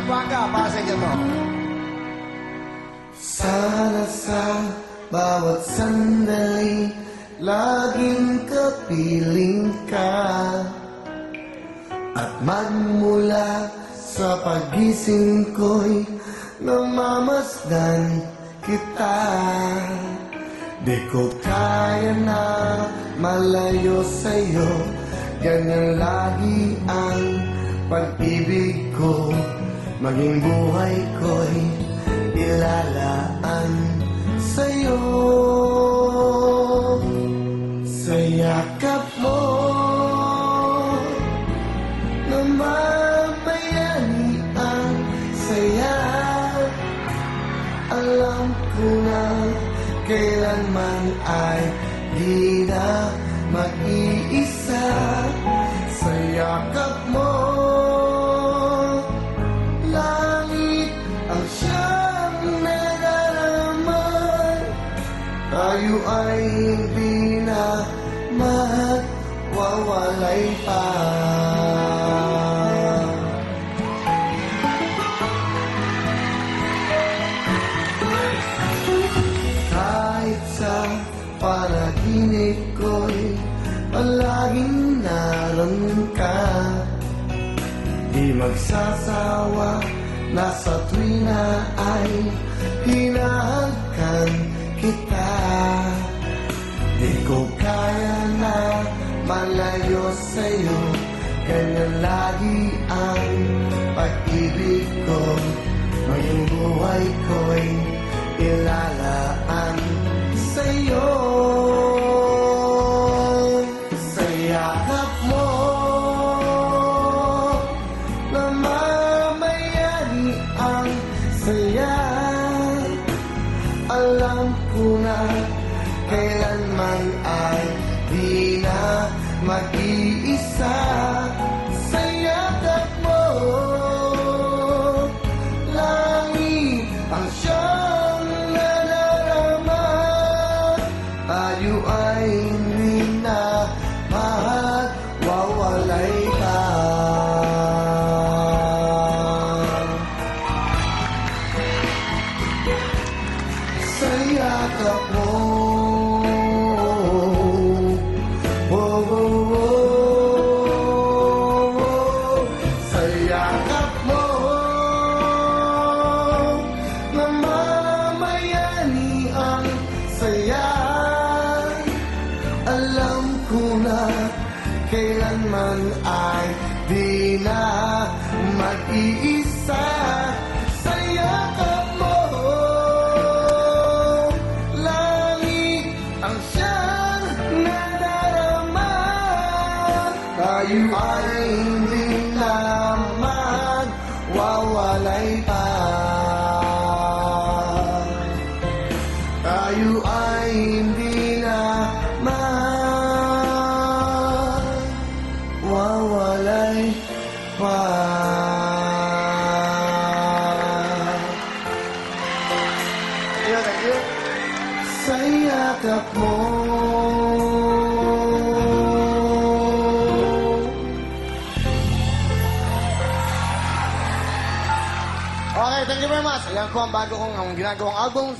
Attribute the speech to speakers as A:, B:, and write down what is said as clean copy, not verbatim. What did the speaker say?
A: Pampanga, pasinggan mo.
B: Sana sa bawat sandali, laging kapiling ka. At magmula sa pagising ko'y namamasdan kita. Di ko kaya na malayo sa'yo, ganyan lagi ang pag-ibig ko. Maging buhay ko'y ilalaan sa'yo. Sa yakap mo, namamayani ang saya. Alam ko na kailanman ay di na mag-iisa. Sa yakap mo, langit ang siyang nadarama. Tayo ay hindi na magwawalay pa. Kahit sa panaginip ko'y palaging naroon ka. Di magsasawa na sa tuwina ay hinahalkan kita. Di ko kaya na malayo sa'yo, ganyan lagi ang pag-ibig ko. Ngayong buhay ko'y ilalaan sa'yo. Sa yakap mo, namamayani ang saya. Alam ko na kailanman ay di na mag-iisa. Sa yakap mo, langit ang siyang nadarama. Tayo ay hindi na magwawalay pa. Sa yakap mo, oh, oh, oh. Sa yakap mo, namamayani ang saya. Alam ko na kailanman ay di na mag-iisa. Sa yakap mo, langit ang siyang nadarama. Tayo ay hindi na magwawalay pa. Tayo ay hindi na magwawalay pa. Thank you. Sa yakap mo.
A: Okay, thank you very much. Ayan po ang bago kong ginagawang album.